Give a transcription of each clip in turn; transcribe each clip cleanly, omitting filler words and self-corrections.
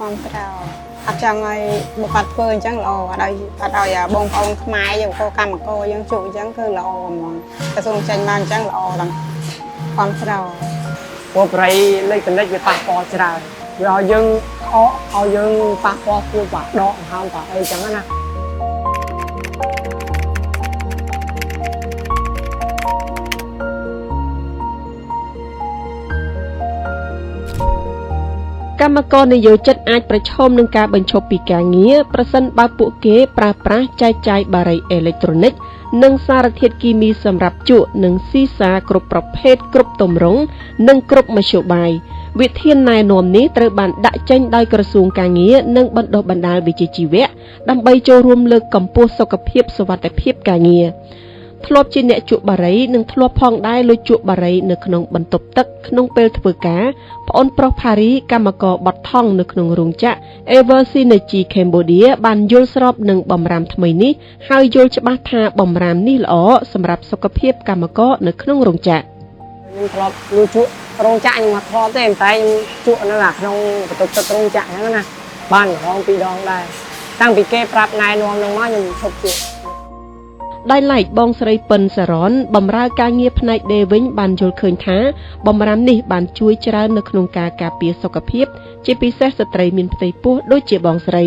ความเราอาจารย์ไอ้บุคคลเพื่อนจังเราอะไรอะไรบงองขมายอย่างโคกรรมโกยังจุจังคือเรามองกระทรวงจังมันจังเราดังความเราพวกไรเล็กเป็นเล็กไปปะปอจราเรายังเอายังปะปอพูดปะดอกห้ามปะไอ้จังนะกรรมกรนโยจัดអាចប្រឈមនឹងការបញ្ឈប់ពីការងារប្រសិនបើពួកគេប្រើប្រាស់ចែកចាយបារីអេឡិចត្រូនិកនិងសារធាតុគីមីសម្រាប់ជក់និងស៊ីសាគ្រប់ប្រភេទគ្រប់ទម្រង់និងគ្រប់មធ្យោបាយវិធានណែនាំនេះត្រូវបានដាក់ចេញដោយក្រសួងការងារនិងបណ្ដុះបណ្ដាលវិជ្ជាជីវៈដើម្បីចូលរួមលើកកម្ពស់សុខភាពសុវត្ថិភាពការងារធ្លាប់ជាអ្នកជក់បារីនិងធ្លាប់ផងដែរលុយជក់បារីនៅក្នុងបន្ទប់ទឹកក្នុងពេលធ្វើការប្អូនប្រុសផារីកម្មករបត់ថង់នៅក្នុងរោងចក្រ Ever Synergy Cambodia បានយល់ស្របនឹងបំរាមថ្មីនេះហើយយល់ច្បាស់ថាបំរាមនេះល្អសម្រាប់សុខភាពកម្មករនៅក្នុងរោងចក្រខ្ញុំធ្លាប់លុយជក់រោងចក្រខ្ញុំមកធ្លាប់ទេតែខ្ញុំជក់នៅក្នុងបន្ទប់ទឹករោងចក្រហ្នឹងណាបានម្ដងពីរដងដែរតាំងពីគេប្រាប់ណែនាំនឹងមកខ្ញុំឈប់ជក់ដោយឡែកបងស្រីពិនសារ៉នបម្រើការងារផ្នែកដេវិញបានយល់ឃើញថាបម្រាមនេះបានជួយច្រើននៅក្នុងការការពារសុខភាពជាពិសេសស្ត្រីមានផ្ទៃពោះដូចជាបងស្រី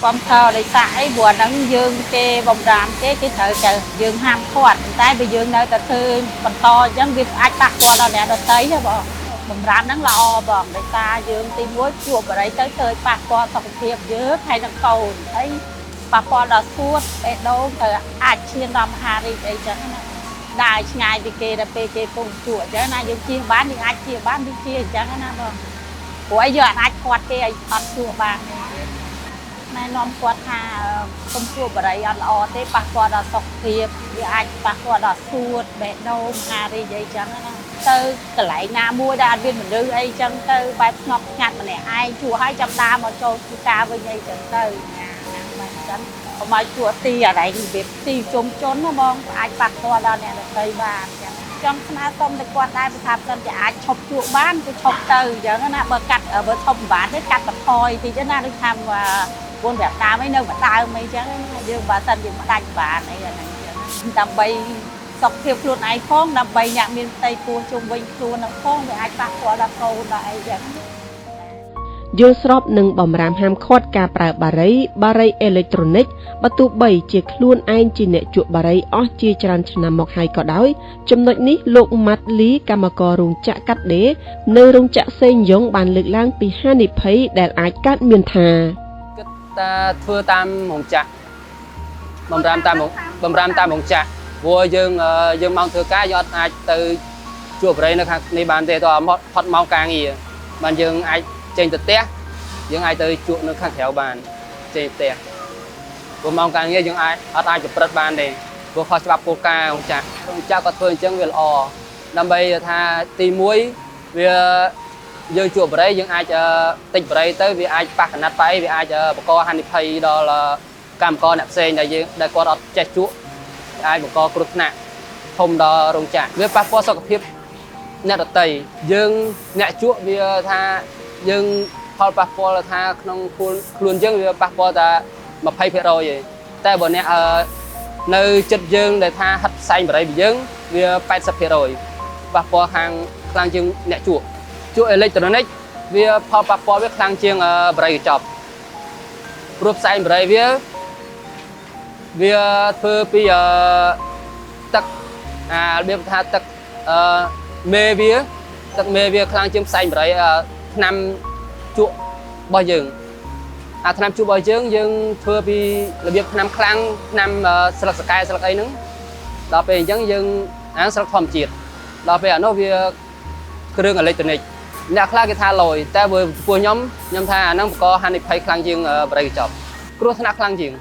ความเท่าในสายบัวนั้นยืงเกบำรามเกที่เธอจะยืงห้ามขวดแต่ไปยืงในแต่คือบรรทอยังวิอาตักตัวเราเนี่ยเราใช้ใช่ป่ะบำรามนั้นเราบอกในตายืงตีม้วนจวบอะไรเตยปากตัวสุขภาพเยอะใครนังเก่าไอ้ปากตัวเราพูดไปโดนเธออาจเชียนรำฮาริไอ้จังนั้นได้ไงไปเกย์ไปเกย์ปุ่งจวบจังนั้นยืงเชียบ้านยืงอาจเชียบ้านยืงเชียจังนั้นบ่หัวเยอะอาจขวดเกย์อัดจวบบ้านแม่นอนขวดหาต้มจวบอะไรอันอ่อเตปากตัวเราสุขภาพยืงอาจปากตัวเราพูดไปโดนฮาริไอ้จังนั้นเตยกระไหลนามัวดานเวียนเหมือนเดิมไอ้จังเตยไปงอกงัดมาเนี่ยไอ้ชัวให้จำตามาโจมกาไปไงจังเตยมันจังเอามาชัวตีอะไรแบบตีจมจนนะมองไอ้ปากตัวเราเนี่ยเตยบ้านจังคณะต้มตะกวดได้ไปทำกันจะไอ้ชอบชัวบ้านไปชอบเตยอย่างนั้นนะเบอร์กัดเบอร์ชมบ้านได้กัดแบบพลอยที่จะน่าได้ทำว่าบนแบบตาไม่เนิ่งแบบตาไม่จังยืมบ้านตันยืมบ้านบ้านไอ้อย่างนั้นทำไปสกเทียบครูนไอ้พ้องนำใบหยาดมีนไตปูจุ่มใบครูนำพ้องไปไอ้ปากหัวดับโตได้อย่างយល់ស្របនឹងបំរាមហាមឃាត់ការប្រើបារីអេឡិចត្រូនិកបើទោះបីជាខ្លួនឯងជាអ្នកជក់បារីអស់ជាច្រើនឆ្នាំមកហើយក៏ដោយចំណុចនេះលោកម៉ាត់លីកម្មកររោងចក្រកាត់ដេរនៅរោងចក្រសេងយ៉ុងបានលើកឡើងពីហានិភ័យដែលអាចកើតមានថាគិតថាធ្វើតាមរោងចក្របំរាមតាមរោងចក្រព្រោះយើងមកធ្វើការយកអាចទៅជួបបរិយនៅខាងនេះបានទេតើផុតមកការងារបានយើងអាចចេញទៅផ្ទះយើងអាចទៅជួបនៅខាងក្រៅបានចេញផ្ទះព្រោះមកការងារយើងអាចប្រព្រឹត្តបានទេព្រោះខុសច្បាប់គោលការណ៍រោងចក្រក៏ធ្វើអញ្ចឹងវាល្អដើម្បីថាទី1វាយើងជួបបរិយយើងអាចតិចបរិយទៅវាអាចប៉ះកណាត់ប៉ៃវាអាចបង្កហានិភ័យដល់កម្មករអ្នកផ្សេងដែលគាត់អត់ចេះជក់អាចបង្កគ្រោះថ្នាក់ធំដល់រោងចក្រវាប៉ះពាល់សុខភាពអ្នកដទៃយើងអ្នកជក់វាថាយើងផលប៉ះពាល់ថាក្នុងខ្លួនយើងវាប៉ះពាល់តែ 20% ទេតែបើអ្នកនៅចិត្តយើងដែលថាហិតផ្សែងបរិយយើងវា 80% ប៉ះពាល់ខាងខ្លាំងជាងអ្នកជក់អេឡិចត្រូនិកវាផលប៉ះពាល់វាខ្លាំងជាងបរិយកញ្ចប់ព្រោះផ្សែងបរិយវាធ្វើពីទឹករបៀបថាទឹកមេវាខ្លាំងជាងផ្សែងបរិយថ្នាំជក់របស់យើងថ្នាំជក់របស់យើងធ្វើពីរបៀបថ្នាំខ្លាំងថ្នាំស្លឹកសកែស្លឹកអីហ្នឹងដល់ពេលអញ្ចឹងយើងស្លឹកធម្មជាតិដល់ពេលអានោះវាគ្រឿងអេឡិចត្រូនិកអ្នកខ្លះគេថាលយតែពួកខ្ញុំថាអាហ្នឹងបង្កហានិភ័យខ្លាំងជាងបរិយកញ្ចប់គ្រោះថ្នាក់ខ្លាំងជាង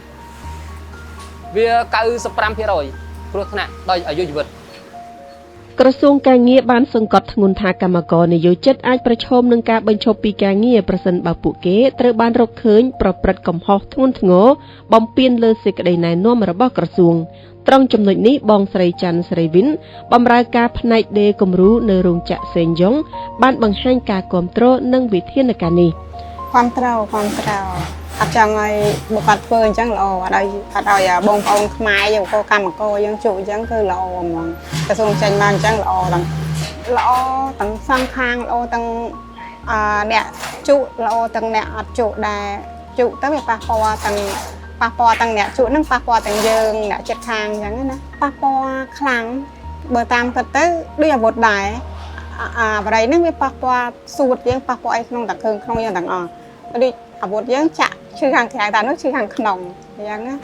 វា 95% គ្រោះថ្នាក់ដោយអាយុជីវិតក្រសួងការងារបានសង្កត់ធ្ងន់ថាកម្មករនិយោជិតអាចប្រឈមនឹងការបញ្ឈប់ពីការងារប្រសិនបើពួកគេត្រូវបានរកឃើញប្រព្រឹត្តកំហុសធ្ងន់ធ្ងរបំពានលើសេចក្តីណែនាំរបស់ក្រសួងត្រង់ចំណុចនេះបងស្រីច័ន្ទស្រីវិនបម្រើការផ្នែកដេរគំរូនៅរោងចក្រសេងយ៉ុងបានបង្ហាញការគាំទ្រនិងវិធានការនេះ ความเตราอาจารย์ไอ้บุคคลเพื่อนจังเราอะไรบงองไม้อยู่ก็กรรมก็ยังจุยังคือเรามองกระทรวงจังมันจังตั้งฟังค้างเราตั้งเนี่ยจุเราตั้งเนี่ยจุได้จุตั้งแบบปะปอตั้งเนี่ยจุนั่งปะปอตั้งเยิงเนี่ยเจ็ดทางอย่างนั้นนะปะปอครั้งเบอร์ตามกันเต้ด้วยบทได้อะไรนั่งไปปะปอสูตรยังปะปอไอ้ขนมต่างคืนขนมยังต่างอ่ะก็ดิบทยังจะชื่อทางแขกแต่นึกชื่อทางขนมอย่างนั้น